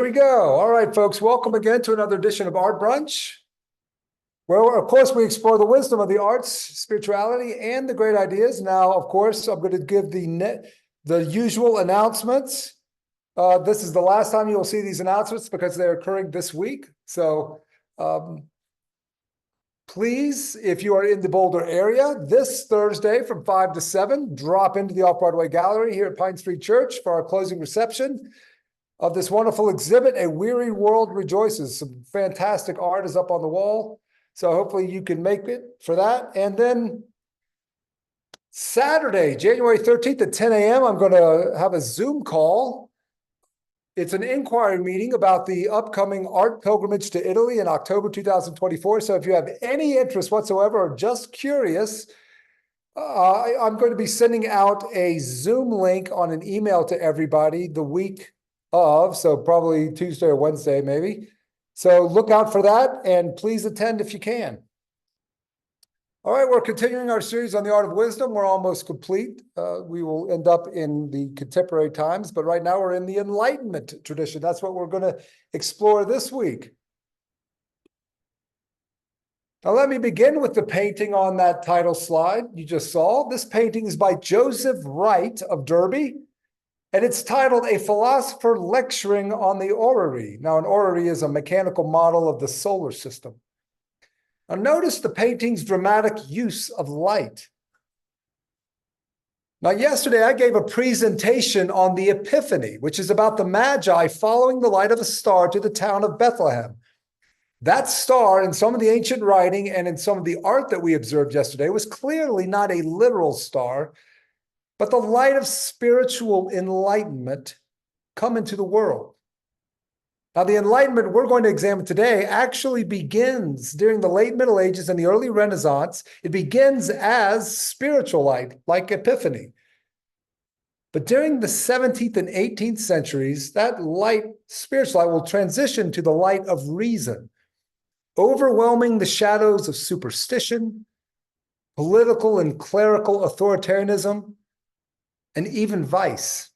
we go. All right, folks, welcome again to another edition of Art Brunch, where, of course, we explore the wisdom of the arts, spirituality, and the great ideas. Now, of course, I'm going to give the usual announcements. This is the last time you'll see these announcements because they're occurring this week. So please, if you are in the Boulder area, this Thursday from 5 to 7, drop into the Off-Broadway Gallery here at Pine Street Church for our closing reception of this wonderful exhibit, A Weary World Rejoices. Some fantastic art is up on the wall. So hopefully you can make it for that. And then Saturday, January 13th at 10 a.m., I'm going to have a Zoom call. It's an inquiry meeting about the upcoming art pilgrimage to Italy in October 2024. So if you have any interest whatsoever or just curious, I'm going to be sending out a Zoom link on an email to everybody the week of, so probably Tuesday or Wednesday, maybe. So look out for that, and please attend if you can. All right, we're continuing our series on the art of wisdom. We're almost complete. We will end up in the contemporary times, but right now we're in the Enlightenment tradition. That's what we're going to explore this week. Now, let me begin with the painting on that title slide you just saw. This painting is by Joseph Wright of Derby, and it's titled A Philosopher Lecturing on the Orrery. Now, an orrery is a mechanical model of the solar system. Now, notice the painting's dramatic use of light. Now, yesterday I gave a presentation on the Epiphany, which is about the Magi following the light of a star to the town of Bethlehem. That star, in some of the ancient writing and in some of the art that we observed yesterday, was clearly not a literal star, but the light of spiritual enlightenment come into the world. Now, the Enlightenment we're going to examine today actually begins during the late Middle Ages and the early Renaissance. It begins as spiritual light, like Epiphany. But during the 17th and 18th centuries, that light, spiritual light, will transition to the light of reason, overwhelming the shadows of superstition, political and clerical authoritarianism, and even vice.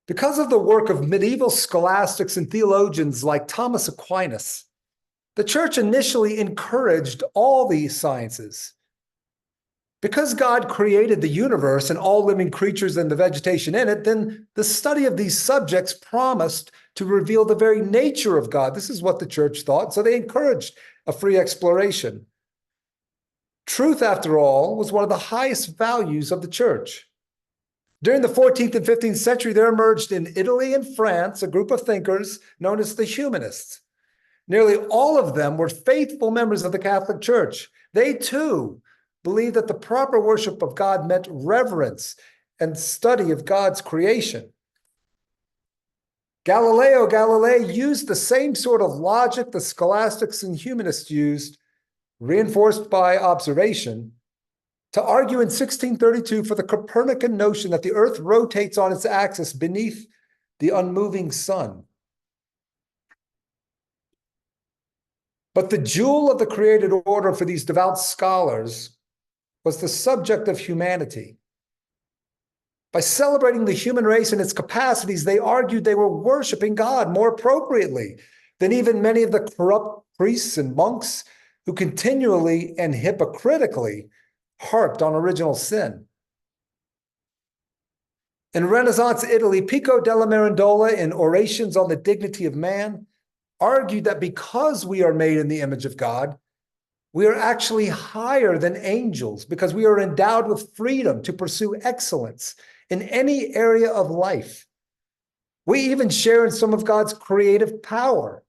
Because of the work of medieval scholastics and theologians like Thomas Aquinas, the church initially encouraged all these sciences. Because God created the universe and all living creatures and the vegetation in it, then the study of these subjects promised to reveal the very nature of God. This is what the church thought, so they encouraged a free exploration. Truth, after all, was one of the highest values of the church. During the 14th and 15th century, there emerged in Italy and France a group of thinkers known as the humanists. Nearly all of them were faithful members of the Catholic Church. They, too, believed that the proper worship of God meant reverence and study of God's creation. Galileo Galilei used the same sort of logic the scholastics and humanists used, reinforced by observation, to argue in 1632 for the Copernican notion that the earth rotates on its axis beneath the unmoving sun. But the jewel of the created order for these devout scholars was the subject of humanity. By celebrating the human race and its capacities, they argued they were worshiping God more appropriately than even many of the corrupt priests and monks who continually and hypocritically harped on original sin. In Renaissance Italy, Pico della Mirandola, in Orations on the Dignity of Man, argued that because we are made in the image of God, we are actually higher than angels because we are endowed with freedom to pursue excellence in any area of life. We even share in some of God's creative power.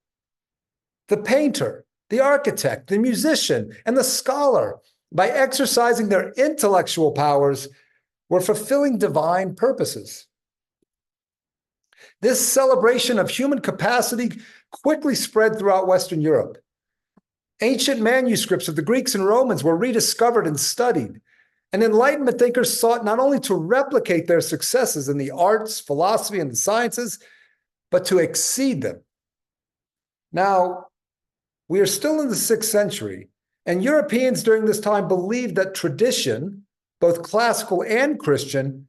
The painter, the architect, the musician, and the scholar, by exercising their intellectual powers, were fulfilling divine purposes. This celebration of human capacity quickly spread throughout Western Europe. Ancient manuscripts of the Greeks and Romans were rediscovered and studied, and Enlightenment thinkers sought not only to replicate their successes in the arts, philosophy, and the sciences, but to exceed them. Now, we are still in the 6th century, and Europeans during this time believed that tradition, both classical and Christian,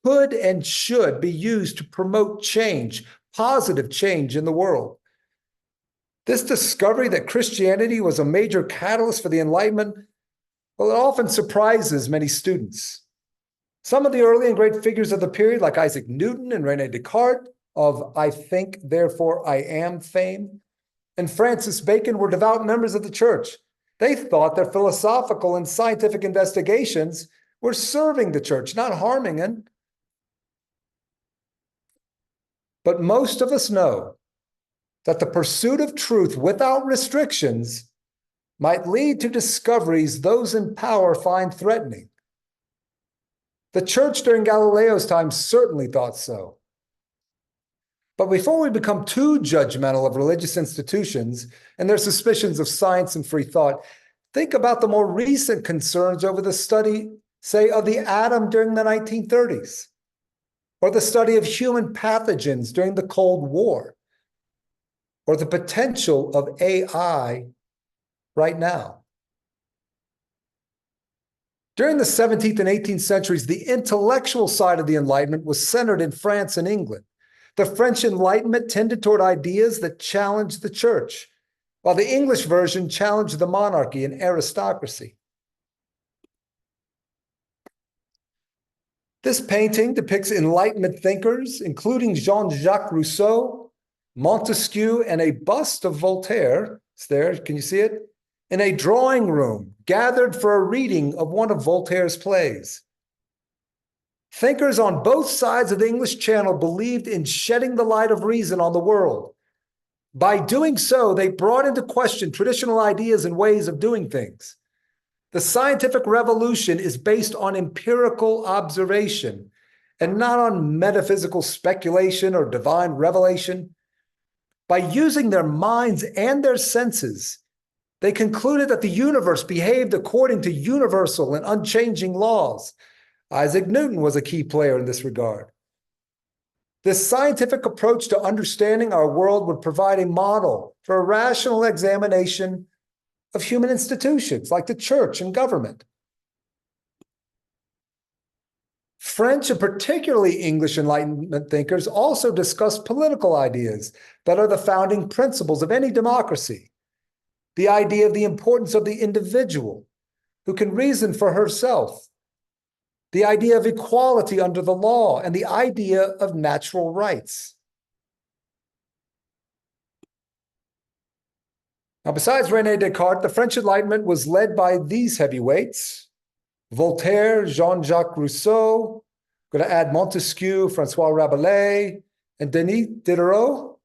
could and should be used to promote change, positive change in the world. This discovery that Christianity was a major catalyst for the Enlightenment, well, it often surprises many students. Some of the early and great figures of the period, like Isaac Newton and René Descartes, of I think, therefore I am fame, and Francis Bacon, were devout members of the church. They thought their philosophical and scientific investigations were serving the church, not harming it. But most of us know that the pursuit of truth without restrictions might lead to discoveries those in power find threatening. The church during Galileo's time certainly thought so. But before we become too judgmental of religious institutions and their suspicions of science and free thought, think about the more recent concerns over the study, say, of the atom during the 1930s, or the study of human pathogens during the Cold War, or the potential of AI right now. During the 17th and 18th centuries, the intellectual side of the Enlightenment was centered in France and England. The French Enlightenment tended toward ideas that challenged the church, while the English version challenged the monarchy and aristocracy. This painting depicts Enlightenment thinkers, including Jean-Jacques Rousseau, Montesquieu, and a bust of Voltaire. It's there, can you see it? In a drawing room, gathered for a reading of one of Voltaire's plays. Thinkers on both sides of the English Channel believed in shedding the light of reason on the world. By doing so, they brought into question traditional ideas and ways of doing things. The scientific revolution is based on empirical observation and not on metaphysical speculation or divine revelation. By using their minds and their senses, they concluded that the universe behaved according to universal and unchanging laws. Isaac Newton was a key player in this regard. This scientific approach to understanding our world would provide a model for a rational examination of human institutions like the church and government. French and particularly English Enlightenment thinkers also discussed political ideas that are the founding principles of any democracy. The idea of the importance of the individual who can reason for herself, the idea of equality under the law, and the idea of natural rights. Now, besides René Descartes, the French Enlightenment was led by these heavyweights: Voltaire, Jean-Jacques Rousseau, going to add Montesquieu, Francois Rabelais, and Denis Diderot.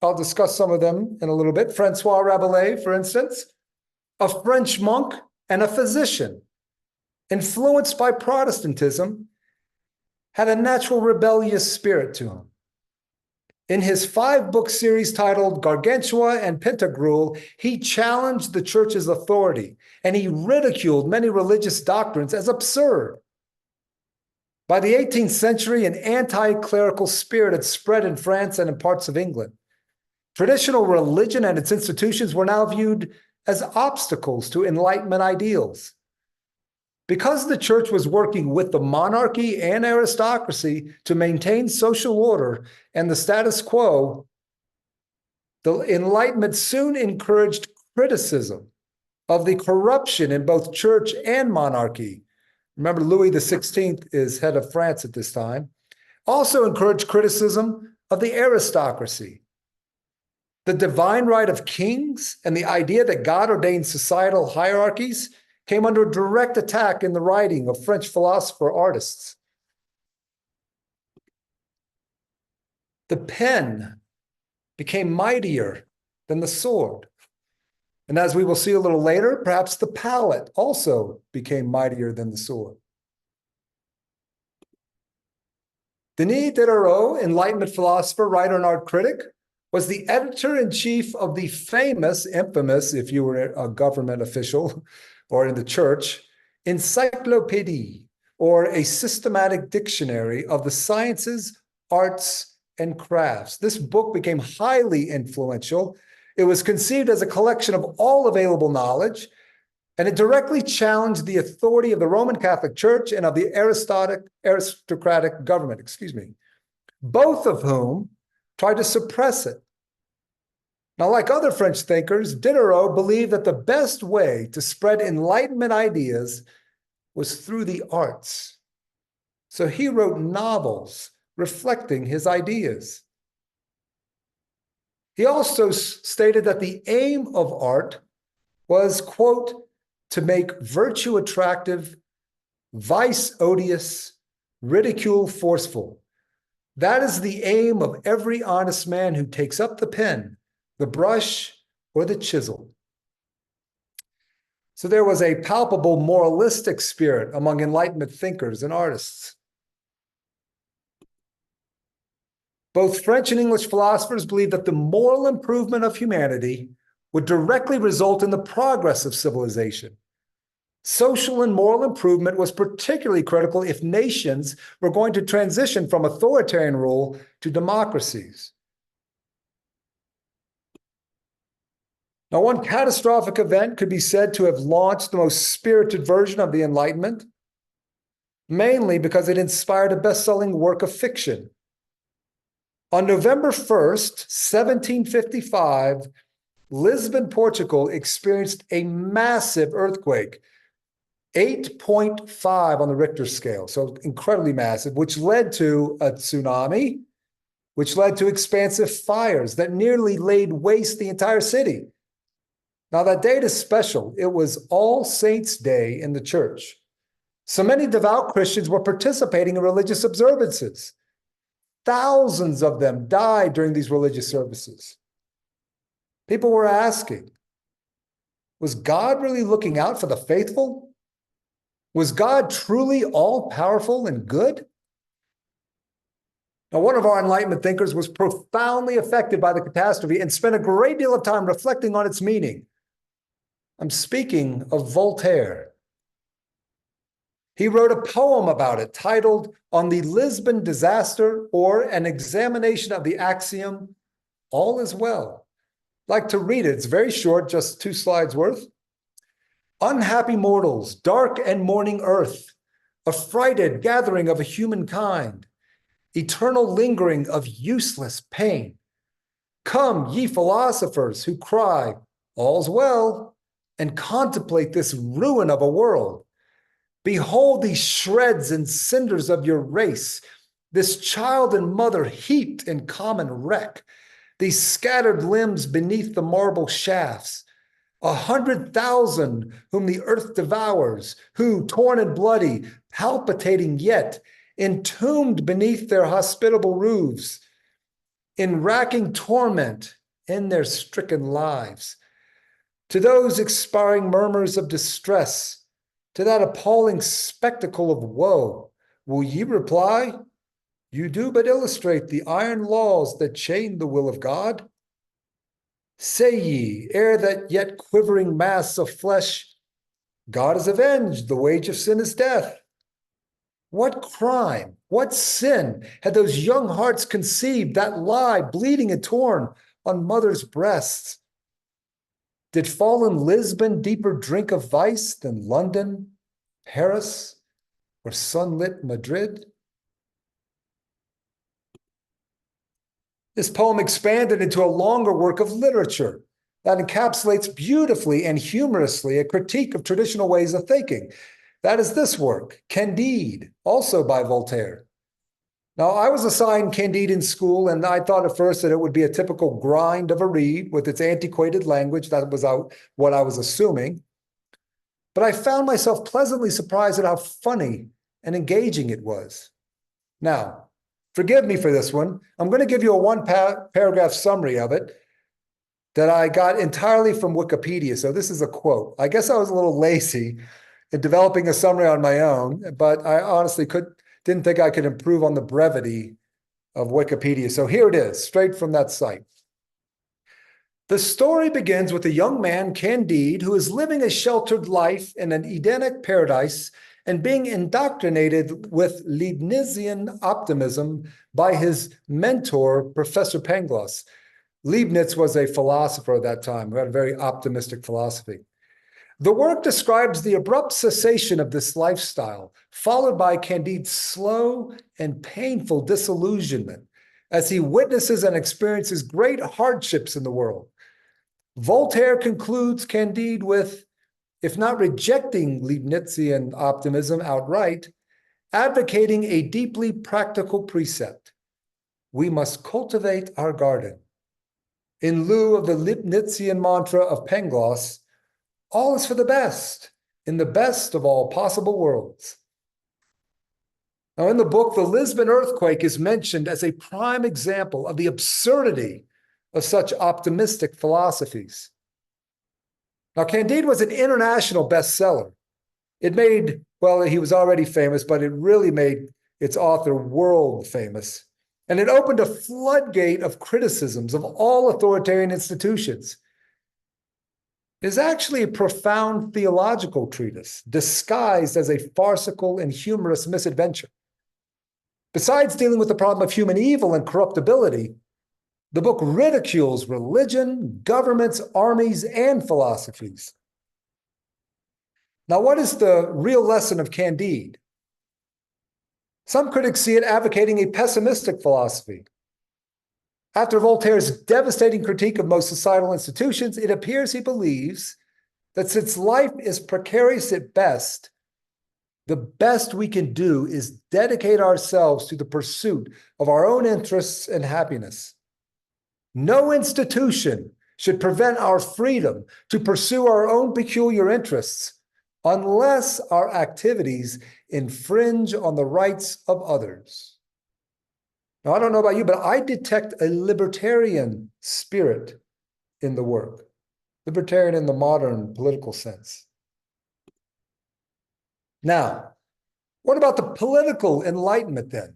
I'll discuss some of them in a little bit. Francois Rabelais, for instance, a French monk and a physician, influenced by Protestantism, had a natural rebellious spirit to him. In his 5-book series titled Gargantua and Pantagruel, he challenged the church's authority, and he ridiculed many religious doctrines as absurd. By the 18th century, an anti-clerical spirit had spread in France and in parts of England. Traditional religion and its institutions were now viewed as obstacles to Enlightenment ideals. Because the church was working with the monarchy and aristocracy to maintain social order and the status quo, the Enlightenment soon encouraged criticism of the corruption in both church and monarchy. Remember, Louis XVI is head of France at this time. Also encouraged criticism of the aristocracy. The divine right of kings and the idea that God ordained societal hierarchies came under direct attack in the writing of French philosopher artists. The pen became mightier than the sword. And as we will see a little later, perhaps the palette also became mightier than the sword. Denis Diderot, Enlightenment philosopher, writer, and art critic, was the editor-in-chief of the famous, infamous, if you were a government official or in the church, Encyclopédie, or a systematic dictionary of the sciences, arts, and crafts. This book became highly influential. It was conceived as a collection of all available knowledge, And it directly challenged the authority of the Roman Catholic Church and of the aristocratic government, both of whom tried to suppress it. Now, like other French thinkers, Diderot believed that the best way to spread Enlightenment ideas was through the arts. So he wrote novels reflecting his ideas. He also stated that the aim of art was, quote, to make virtue attractive, vice odious, ridicule forceful. That is the aim of every honest man who takes up the pen, the brush, or the chisel. So there was a palpable moralistic spirit among Enlightenment thinkers and artists. Both French and English philosophers believed that the moral improvement of humanity would directly result in the progress of civilization. Social and moral improvement was particularly critical if nations were going to transition from authoritarian rule to democracies. Now, one catastrophic event could be said to have launched the most spirited version of the Enlightenment, mainly because it inspired a best-selling work of fiction. On November 1st, 1755, Lisbon, Portugal experienced a massive earthquake, 8.5 on the Richter scale, so incredibly massive, which led to a tsunami, which led to expansive fires that nearly laid waste the entire city. Now, that date is special. It was All Saints' Day in the church. So many devout Christians were participating in religious observances. Thousands of them died during these religious services. People were asking, was God really looking out for the faithful? Was God truly all-powerful and good? Now, one of our Enlightenment thinkers was profoundly affected by the catastrophe and spent a great deal of time reflecting on its meaning. I'm speaking of Voltaire. He wrote a poem about it titled On the Lisbon Disaster, or An Examination of the Axiom, All is Well. I'd like to read it. It's very short, just 2 slides worth. Unhappy mortals, dark and mourning earth, affrighted gathering of a human kind, eternal lingering of useless pain. Come, ye philosophers who cry, all's well, and contemplate this ruin of a world. Behold these shreds and cinders of your race, this child and mother heaped in common wreck, these scattered limbs beneath the marble shafts, 100,000 whom the earth devours, who, torn and bloody, palpitating yet, entombed beneath their hospitable roofs, in racking torment in their stricken lives. To those expiring murmurs of distress, to that appalling spectacle of woe, will ye reply, you do but illustrate the iron laws that chain the will of God? Say ye, ere that yet quivering mass of flesh, God is avenged, the wage of sin is death. What crime, what sin had those young hearts conceived that lie bleeding and torn on mothers' breasts? Did fallen Lisbon deeper drink of vice than London, Paris, or sunlit Madrid? This poem expanded into a longer work of literature that encapsulates beautifully and humorously a critique of traditional ways of thinking. That is this work, Candide, also by Voltaire. Now, I was assigned Candide in school, and I thought at first that it would be a typical grind of a read with its antiquated language. That was what I was assuming. But I found myself pleasantly surprised at how funny and engaging it was. Now, forgive me for this one. I'm going to give you a one-paragraph summary of it that I got entirely from Wikipedia. So this is a quote. I guess I was a little lazy in developing a summary on my own, but I honestly didn't think I could improve on the brevity of Wikipedia. So here it is, straight from that site. The story begins with a young man, Candide, who is living a sheltered life in an Edenic paradise and being indoctrinated with Leibnizian optimism by his mentor, Professor Pangloss. Leibniz was a philosopher at that time who had a very optimistic philosophy. The work describes the abrupt cessation of this lifestyle, followed by Candide's slow and painful disillusionment as he witnesses and experiences great hardships in the world. Voltaire concludes Candide with, if not rejecting Leibnizian optimism outright, advocating a deeply practical precept. We must cultivate our garden. In lieu of the Leibnizian mantra of Pangloss, all is for the best, in the best of all possible worlds. Now, in the book, the Lisbon earthquake is mentioned as a prime example of the absurdity of such optimistic philosophies. Now, Candide was an international bestseller. It made, well, he was already famous, but it really made its author world famous. And it opened a floodgate of criticisms of all authoritarian institutions. It is actually a profound theological treatise, disguised as a farcical and humorous misadventure. Besides dealing with the problem of human evil and corruptibility, the book ridicules religion, governments, armies, and philosophies. Now, what is the real lesson of Candide? Some critics see it advocating a pessimistic philosophy. After Voltaire's devastating critique of most societal institutions, it appears he believes that since life is precarious at best, the best we can do is dedicate ourselves to the pursuit of our own interests and happiness. No institution should prevent our freedom to pursue our own peculiar interests unless our activities infringe on the rights of others. Now, I don't know about you, but I detect a libertarian spirit in the work, libertarian in the modern political sense. Now, what about the political Enlightenment then?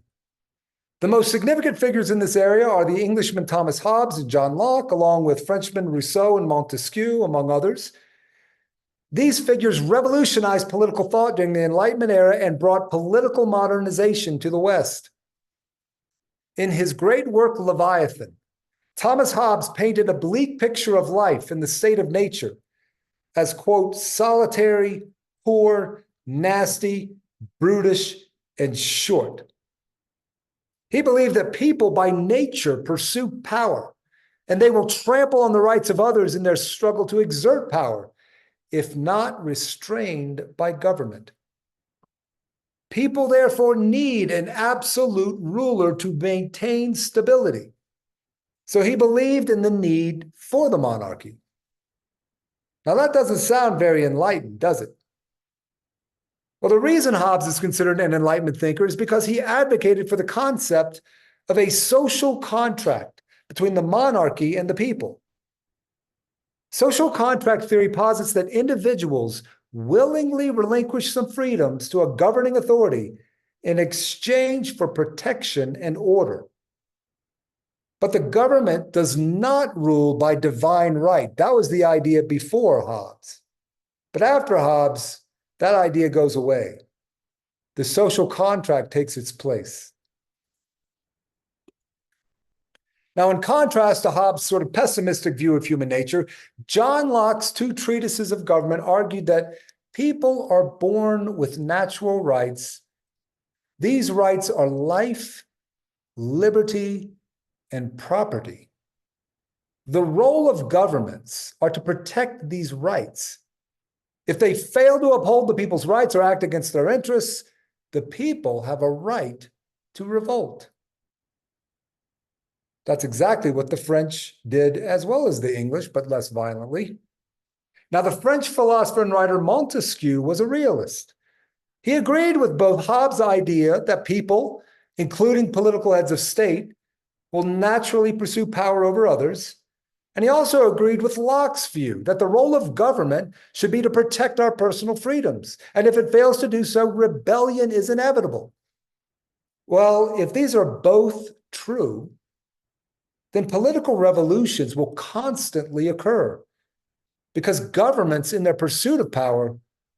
The most significant figures in this area are the Englishmen Thomas Hobbes and John Locke, along with Frenchmen Rousseau and Montesquieu, among others. These figures revolutionized political thought during the Enlightenment era and brought political modernization to the West. In his great work, Leviathan, Thomas Hobbes painted a bleak picture of life in the state of nature as, quote, solitary, poor, nasty, brutish, and short. He believed that people by nature pursue power, and they will trample on the rights of others in their struggle to exert power, if not restrained by government. People therefore need an absolute ruler to maintain stability. So he believed in the need for the monarchy. Now that doesn't sound very enlightened, does it? Well, the reason Hobbes is considered an Enlightenment thinker is because he advocated for the concept of a social contract between the monarchy and the people. Social contract theory posits that individuals willingly relinquish some freedoms to a governing authority in exchange for protection and order. But the government does not rule by divine right. That was the idea before Hobbes. But after Hobbes, that idea goes away. The social contract takes its place. Now, in contrast to Hobbes' sort of pessimistic view of human nature, John Locke's two treatises of government argued that people are born with natural rights. These rights are life, liberty, and property. The role of governments are to protect these rights. If they fail to uphold the people's rights or act against their interests, the people have a right to revolt. That's exactly what the French did, as well as the English, but less violently. Now, the French philosopher and writer Montesquieu was a realist. He agreed with both Hobbes' idea that people, including political heads of state, will naturally pursue power over others, and he also agreed with Locke's view that the role of government should be to protect our personal freedoms, and if it fails to do so, rebellion is inevitable. Well, if these are both true, then political revolutions will constantly occur because governments in their pursuit of power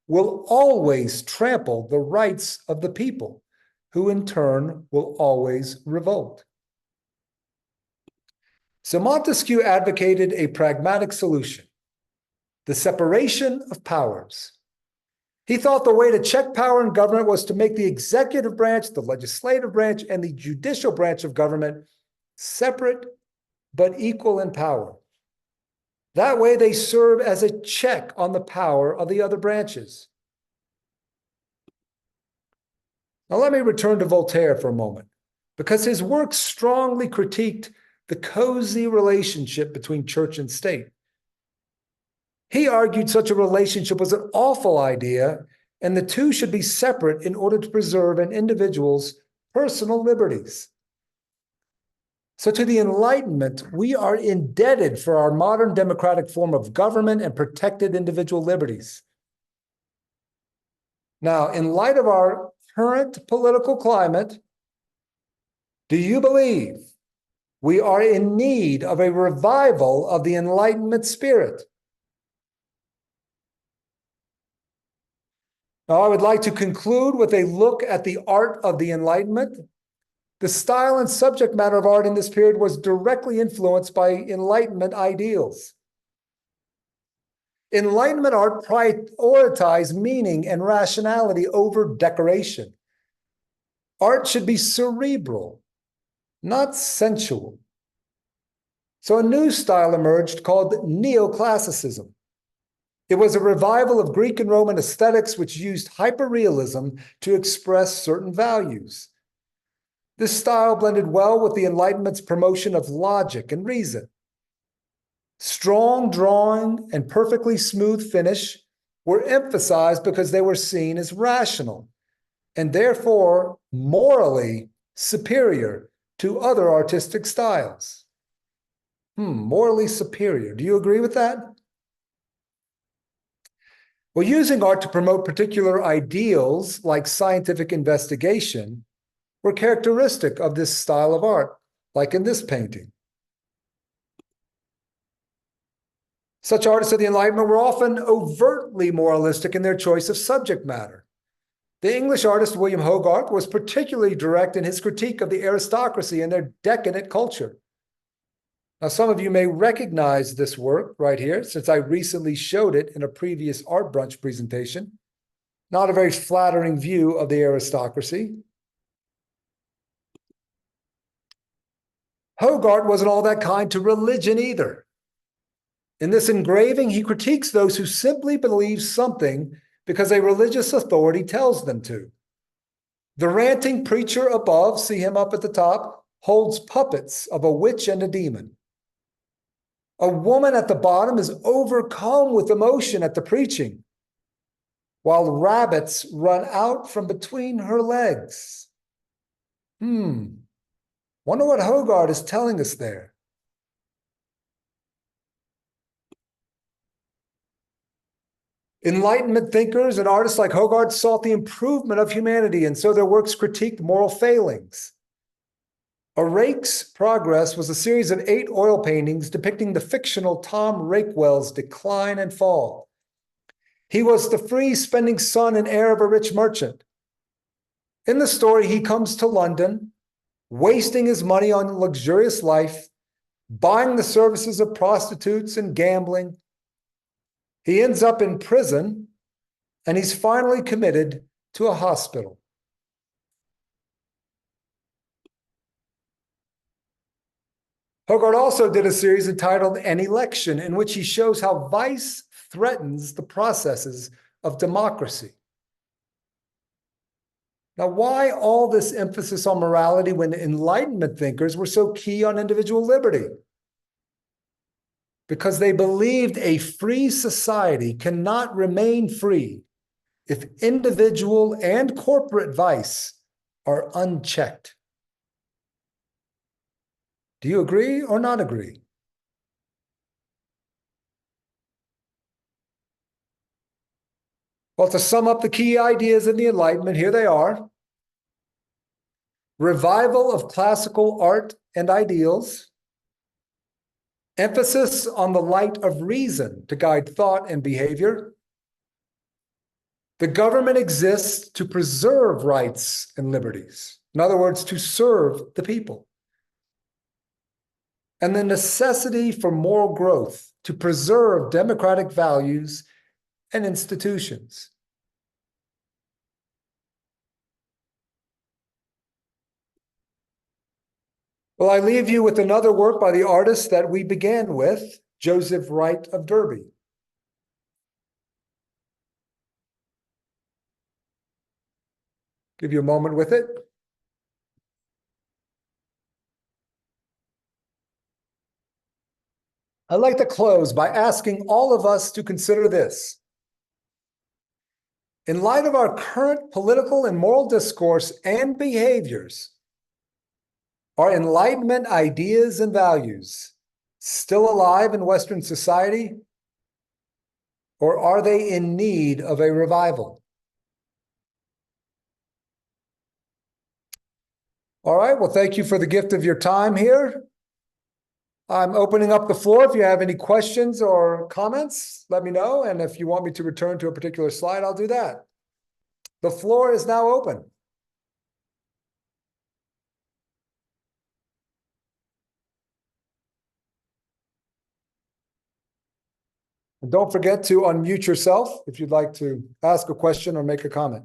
will always trample the rights of the people, who in turn will always revolt. So Montesquieu advocated a pragmatic solution. the separation of powers. He thought the way to check power in government was to make the executive branch, the legislative branch, and the judicial branch of government separate but equal in power. That way they serve as a check on the power of the other branches. Now let me return to Voltaire for a moment, because his work strongly critiqued the cozy relationship between church and state. He argued such a relationship was an awful idea, and the two should be separate in order to preserve an individual's personal liberties. So to the Enlightenment, we are indebted for our modern democratic form of government and protected individual liberties. Now, in light of our current political climate, do you believe we are in need of a revival of the Enlightenment spirit? Now, I would like to conclude with a look at the art of the Enlightenment. The style and subject matter of art in this period was directly influenced by Enlightenment ideals. Enlightenment art prioritized meaning and rationality over decoration. Art should be cerebral, not sensual. So a new style emerged called neoclassicism. It was a revival of Greek and Roman aesthetics which used hyperrealism to express certain values. This style blended well with the Enlightenment's promotion of logic and reason. Strong drawing and perfectly smooth finish were emphasized because they were seen as rational and therefore morally superior to other artistic styles. Morally superior. Do you agree with that? Well, using art to promote particular ideals like scientific investigation were characteristic of this style of art, like in this painting. Such artists of the Enlightenment were often overtly moralistic in their choice of subject matter. The English artist William Hogarth was particularly direct in his critique of the aristocracy and their decadent culture. Now, some of you may recognize this work right here, since I recently showed it in a previous Art Brunch presentation. Not a very flattering view of the aristocracy. Hogarth wasn't all that kind to religion either. In this engraving, he critiques those who simply believe something because a religious authority tells them to. The ranting preacher above, see him up at the top, holds puppets of a witch and a demon. A woman at the bottom is overcome with emotion at the preaching, while rabbits run out from between her legs. Wonder what Hogarth is telling us there. Enlightenment thinkers and artists like Hogarth sought the improvement of humanity, and so their works critiqued moral failings. A Rake's Progress was a series of 8 oil paintings depicting the fictional Tom Rakewell's decline and fall. He was the free-spending son and heir of a rich merchant. In the story, he comes to London, wasting his money on luxurious life, buying the services of prostitutes and gambling. He ends up in prison, and he's finally committed to a hospital. Hogarth also did a series entitled An Election, in which he shows how vice threatens the processes of democracy. Now, why all this emphasis on morality when Enlightenment thinkers were so key on individual liberty? Because they believed a free society cannot remain free if individual and corporate vice are unchecked. Do you agree or not agree? Well, to sum up the key ideas in the Enlightenment, here they are. Revival of classical art and ideals. Emphasis on the light of reason to guide thought and behavior. The government exists to preserve rights and liberties. In other words, to serve the people. And the necessity for moral growth to preserve democratic values and institutions. Well, I leave you with another work by the artist that we began with, Joseph Wright of Derby. Give you a moment with it. I'd like to close by asking all of us to consider this. In light of our current political and moral discourse and behaviors, are Enlightenment ideas and values still alive in Western society, or are they in need of a revival? All right, well, thank you for the gift of your time here. I'm opening up the floor. If you have any questions or comments, let me know. And if you want me to return to a particular slide, I'll do that. The floor is now open. And don't forget to unmute yourself if you'd like to ask a question or make a comment.